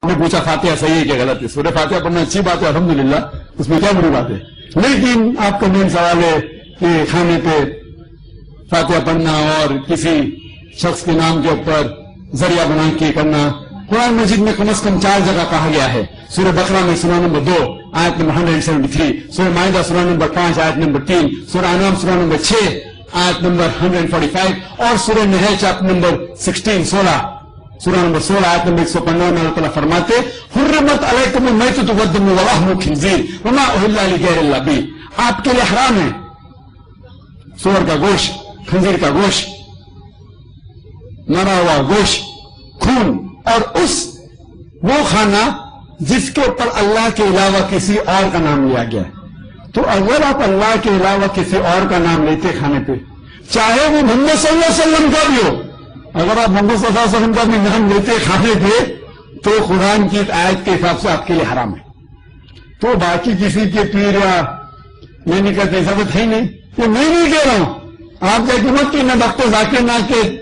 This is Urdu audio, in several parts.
نے پوچھا فاتحہ صحیح ہے کہ غلط ہے؟ سورہ فاتحہ پڑھنا اچھی بات ہے الحمدللہ، اس میں کیا بری بات ہے؟ لیکن آپ کا مین سوال ہے کہ کھانے پہ فاتحہ پڑھنا اور کسی شخص کے نام کے اوپر ذریعہ بنا کے کرنا، قرآن مجید میں کم از کم 4 جگہ کہا گیا ہے۔ سورہ بقرہ میں سورہ نمبر 2 آیت نمبر 173، سورہ مائدہ سورہ نمبر 5 آیت نمبر 3، سورہ انعام سورہ نمبر 6 آیت نمبر 145 اور سورہ نحل چیپٹر نمبر 16 سورہ نمبر 16 آیت نمبر 115 میں اللہ تعالیٰ فرماتے حرمت علیکم المیتۃ والدم ولحم الخنزیر وما اہل لغیر اللہ بہ، آپ کے لیے حرام ہے سور کا گوشت، خنزیر کا گوشت، مرا ہوا گوشت، خون، اور وہ کھانا جس کے اوپر اللہ کے علاوہ کسی اور کا نام لیا گیا ہے۔ تو اگر آپ اللہ کے علاوہ کسی اور کا نام لیتے کھانے پہ، چاہے وہ محمد صلی اللہ علیہ وسلم کا بھی ہو، اگر آپ محمد صلی اللہ علیہ وسلم کا بھی نام لیتے کھانے پہ تو قرآن کی آیت کے حساب سے آپ کے لیے حرام ہے۔ تو باقی کسی کے پیر یا میں نے کہتے ضرورت ہے نہیں، یہ میں نہیں کہہ رہا ہوں، آپ کہتے مت کہ نہ ڈاکٹر ذاکر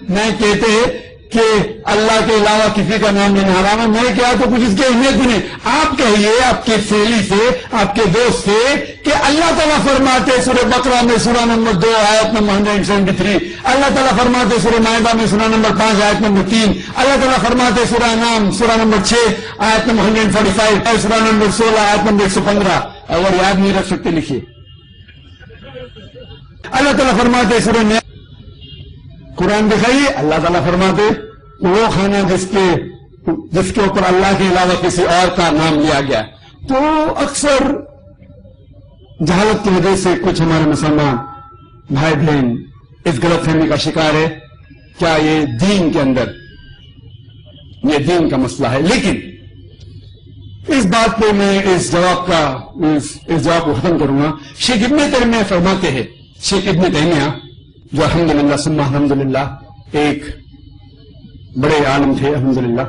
نہ کہتے کہ اللہ کے علاوہ کسی کا نام لینا حرام ہے، میں کیا تو کچھ اس کی اہمیت بھی نہیں۔ آپ کہیے آپ کے سہیلی سے، آپ کے دوست سے کہ اللہ تعالیٰ فرماتے سورہ بقرہ میں سورہ نمبر 2 آیت نمبر 173، اللہ تعالیٰ فرماتے سورہ مائدہ میں سورہ نمبر 5 آیت نمبر 3، اللہ تعالیٰ فرماتے سورہ انعام سورہ نمبر 6 آیت نمبر 145 اور سورہ نمبر 16 آیت نمبر 115۔ اگر یاد نہیں رکھ سکتے لکھیے۔ اللہ تعالیٰ فرماتے سورہ نحل، قرآن دکھائیے، اللہ تعالیٰ فرماتے وہ کھانا جس کے اوپر اللہ کے علاوہ کسی اور کا نام لیا گیا۔ تو اکثر جہالت کی وجہ سے کچھ ہمارے مسلمان بھائی بہن اس غلط فہمی کا شکار ہے، کیا یہ دین کے اندر یہ دین کا مسئلہ ہے؟ لیکن اس بات پہ میں اس جواب کو ختم کروں گا۔ شیخ ابن تیمیہ فرماتے ہیں، شیخ ابن تیمیہ جو الحمدللہ ثم الحمدللہ ایک بڑے عالم تھے الحمدللہ،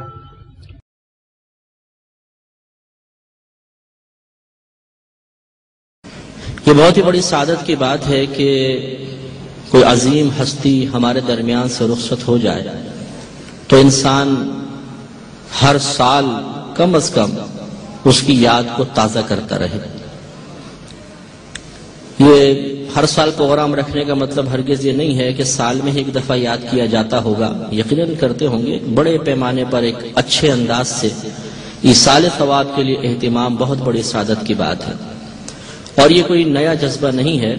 یہ بہت ہی بڑی سعادت کی بات ہے کہ کوئی عظیم ہستی ہمارے درمیان سے رخصت ہو جائے تو انسان ہر سال کم از کم اس کی یاد کو تازہ کرتا رہے۔ یہ ہر سال پروگرام رکھنے کا مطلب ہرگز یہ نہیں ہے کہ سال میں ایک دفعہ یاد کیا جاتا ہوگا، یقیناً کرتے ہوں گے، بڑے پیمانے پر ایک اچھے انداز سے ایصال ثواب کے لیے اہتمام بہت بڑی سعادت کی بات ہے۔ اور یہ کوئی نیا جذبہ نہیں ہے،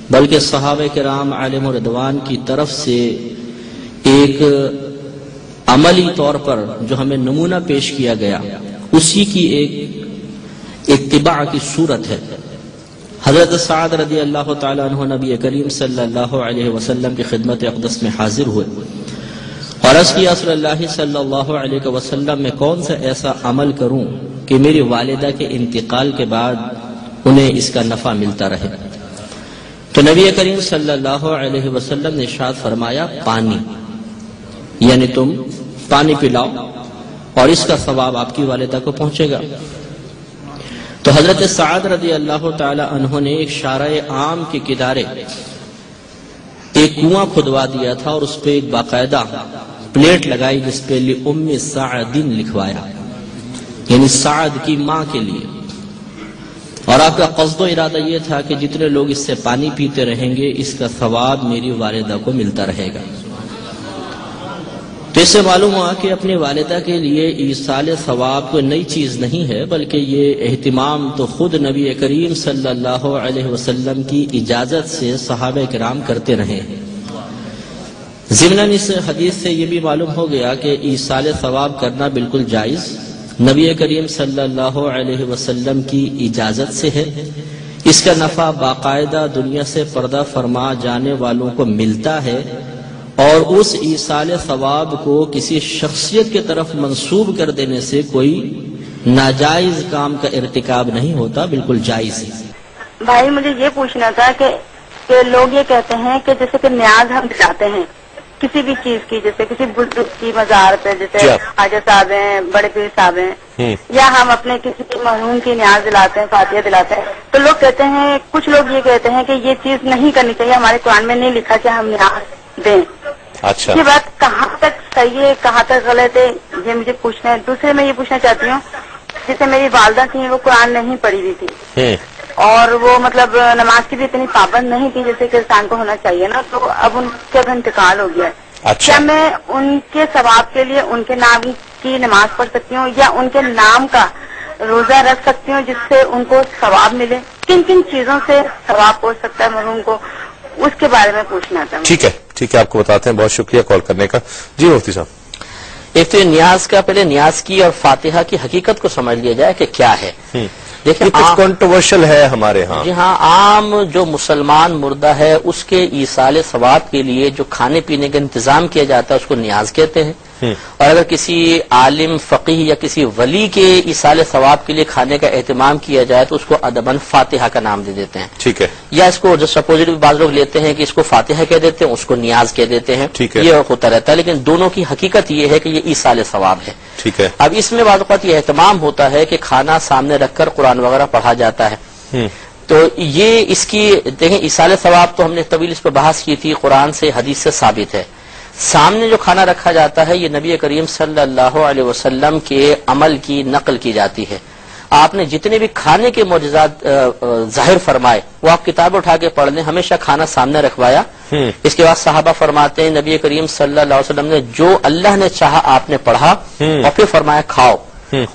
بلکہ صحابہ کرام علیہم رضوان کی طرف سے ایک عملی طور پر جو ہمیں نمونہ پیش کیا گیا اسی کی ایک اتباع کی صورت ہے۔ حضرت سعد رضی اللہ تعالیٰ عنہ نبی کریم صلی اللہ علیہ وسلم کی خدمت اقدس میں حاضر ہوئے اور عرض کیا صلی اللہ صلی اللہ علیہ وسلم میں کون سا ایسا عمل کروں کہ میری والدہ کے انتقال کے بعد انہیں اس کا نفع ملتا رہے؟ تو نبی کریم صلی اللہ علیہ وسلم نے ارشاد فرمایا پانی، یعنی تم پانی پلاؤ اور اس کا ثواب آپ کی والدہ کو پہنچے گا۔ تو حضرت سعد رضی اللہ تعالی عنہ نے ایک شارع عام کے کنارے ایک کنواں کھدوا دیا تھا اور اس پہ ایک باقاعدہ پلیٹ لگائی جس پہ لِأُمِّ سعد لکھوایا، یعنی سعد کی ماں کے لیے، اور آپ کا قصد و ارادہ یہ تھا کہ جتنے لوگ اس سے پانی پیتے رہیں گے اس کا ثواب میری والدہ کو ملتا رہے گا۔ تو اس سے معلوم ہوا کہ اپنی والدہ کے لیے ایصال ثواب کوئی نئی چیز نہیں ہے، بلکہ یہ اہتمام تو خود نبی کریم صلی اللہ علیہ وسلم کی اجازت سے صحابہ کرام کرتے رہے ہیں۔ ضمناً اس حدیث سے یہ بھی معلوم ہو گیا کہ ایصال ثواب کرنا بالکل جائز، نبی کریم صلی اللہ علیہ وسلم کی اجازت سے ہے، اس کا نفع باقاعدہ دنیا سے پردہ فرما جانے والوں کو ملتا ہے، اور اس ایصال ثواب کو کسی شخصیت کی طرف منسوب کر دینے سے کوئی ناجائز کام کا ارتکاب نہیں ہوتا، بالکل جائز ہے۔ بھائی مجھے یہ پوچھنا تھا کہ لوگ یہ کہتے ہیں کہ جیسے کہ نیاز ہم دلاتے ہیں کسی بھی چیز کی، جیسے کسی بزرگ کی مزار پہ، جیسے خواجہ صاحب ہیں، بڑے پیر صاحب ہیں، یا ہم اپنے کسی مرحوم کی نیاز دلاتے ہیں، فاتحہ دلاتے ہیں، تو لوگ کہتے ہیں، کچھ لوگ یہ کہتے ہیں کہ یہ چیز نہیں کرنی چاہیے، ہمارے قرآن میں نہیں لکھا کہ ہم نیاز دیں۔ اچھا، یہ بات کہاں تک صحیح ہے، کہاں تک غلط ہے، یہ مجھے پوچھنا ہے. دوسرے میں یہ پوچھنا چاہتی ہوں، جیسے میری والدہ تھیں وہ قرآن نہیں پڑھی ہوئی تھی اور وہ مطلب نماز کی بھی اتنی پابند نہیں تھی جیسے کہ انسان کو ہونا چاہیے نا، تو اب ان کا انتقال ہو گیا ہے. کیا میں ان کے ثواب کے لیے ان کے نام کی نماز پڑھ سکتی ہوں یا ان کے نام کا روزہ رکھ سکتی ہوں جس سے ان کو ثواب ملے؟ کن کن چیزوں سے ثواب پہنچ سکتا ہے مرحوم کو، اس کے بارے میں پوچھنا تھا. ٹھیک ہے آپ کو بتاتے ہیں. بہت شکریہ کال کرنے کا. جی مفتی صاحب. ایک تو یہ نیاز کا، پہلے نیاز کی اور فاتحہ کی حقیقت کو سمجھ لیا جائے کہ کیا ہے. دیکھیں کچھ کنٹروورشل ہے ہمارے ہاں. جی ہاں، عام جو مسلمان مردہ ہے اس کے ایصال ثواب کے لیے جو کھانے پینے کا انتظام کیا جاتا ہے اس کو نیاز کہتے ہیں. اور اگر کسی عالم فقیہ یا کسی ولی کے ایصال ثواب کے لیے کھانے کا اہتمام کیا جائے تو اس کو ادباً فاتحہ کا نام دے دیتے ہیں. ٹھیک ہے. یا اس کو جو سپوزٹلی بعض لوگ لیتے ہیں کہ اس کو فاتحہ کہہ دیتے ہیں، اس کو نیاز کہہ دیتے ہیں. یہ ہوتا رہتا ہے، لیکن دونوں کی حقیقت یہ ہے کہ یہ ایصال ثواب ہے. ٹھیک ہے. اب اس میں بعض اوقات یہ اہتمام ہوتا ہے کہ کھانا سامنے رکھ کر قرآن وغیرہ پڑھا جاتا ہے. تو یہ اس کی دیکھیں ایصال ثواب تو ہم نے طویل اس پہ بحث کی تھی، قرآن سے حدیث سے ثابت ہے. سامنے جو کھانا رکھا جاتا ہے یہ نبی کریم صلی اللہ علیہ وسلم کے عمل کی نقل کی جاتی ہے. آپ نے جتنے بھی کھانے کے معجزات ظاہر فرمائے وہ آپ کتاب اٹھا کے پڑھ لیں، ہمیشہ کھانا سامنے رکھوایا. اس کے بعد صحابہ فرماتے ہیں نبی کریم صلی اللہ علیہ وسلم نے جو اللہ نے چاہا آپ نے پڑھا اور پھر فرمایا کھاؤ.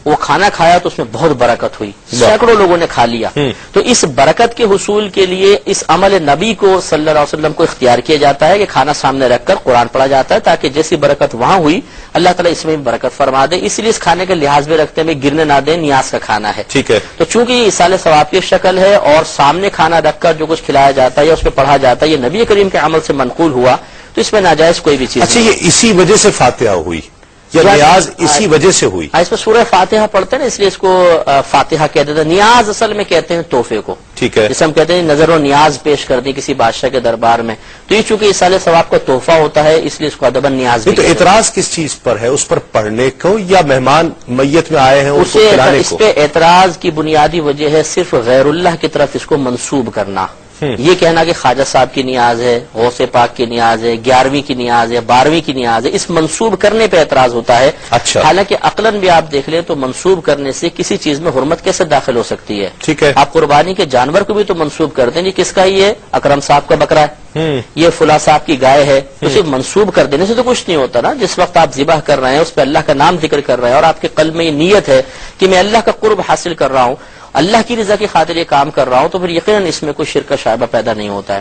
وہ کھانا کھایا تو اس میں بہت برکت ہوئی، سینکڑوں لوگوں نے کھا لیا. تو اس برکت کے حصول کے لیے اس عمل نبی کو صلی اللہ علیہ وسلم کو اختیار کیا جاتا ہے کہ کھانا سامنے رکھ کر قرآن پڑھا جاتا ہے تاکہ جیسی برکت وہاں ہوئی اللہ تعالیٰ اس میں بھی برکت فرما دے. اس لیے اس کھانے کے لحاظ میں رکھتے ہیں گرنے نہ دیں، نیاز کا کھانا ہے. ٹھیک ہے. تو چونکہ یہ ایصال ثواب کی شکل ہے اور سامنے کھانا رکھ کر جو کچھ کھلایا جاتا ہے یا اس پہ پڑھا جاتا ہے یہ نبی کریم کے عمل سے منقول ہوا تو اس میں ناجائز کوئی بھی چیز. اچھا، یہ اسی وجہ سے فاتحہ ہوئی یا نیاز اسی وجہ سے ہوئی؟ اس میں سورہ فاتحہ پڑھتے ہیں نا، اس لیے اس کو فاتحہ کہتے ہیں. نیاز اصل میں کہتے ہیں تحفے کو. ٹھیک ہے. جسے ہم کہتے ہیں نظر و نیاز پیش کر دی کسی بادشاہ کے دربار میں، تو یہ چونکہ ایصال ثواب کا تحفہ ہوتا ہے اس لیے اس کو ادباً نیاز بھی. تو اعتراض کس چیز پر ہے؟ اس پر پڑھنے کو یا مہمان میت میں آئے ہیں اس کو کھلانے کو؟ اس پہ اعتراض کی بنیادی وجہ ہے صرف غیر اللہ کی طرف اس کو منسوب کرنا. یہ کہنا کہ خواجہ صاحب کی نیاز ہے، غوث پاک کی نیاز ہے، 11ویں کی نیاز ہے، 12ویں کی نیاز ہے، اس منسوب کرنے پہ اعتراض ہوتا ہے. اچھا. حالانکہ عقلاً بھی آپ دیکھ لیں تو منسوب کرنے سے کسی چیز میں حرمت کیسے داخل ہو سکتی ہے؟ ٹھیک ہے. آپ قربانی کے جانور کو بھی تو منسوب کرتے ہیں، یہ کس کا ہی ہے؟ اکرم صاحب کا بکرا ہے، یہ فلاں صاحب کی گائے ہے. تو صرف منسوب کر دینے سے تو کچھ نہیں ہوتا نا. جس وقت آپ ذبح کر رہے ہیں اس پہ اللہ کا نام ذکر کر رہے ہیں اور آپ کے قلب میں یہ نیت ہے کہ میں اللہ کا قرب حاصل کر رہا ہوں، اللہ کی رضا کی خاطر یہ کام کر رہا ہوں، تو پھر یقیناً اس میں کوئی شرک کا شائبہ پیدا نہیں ہوتا ہے.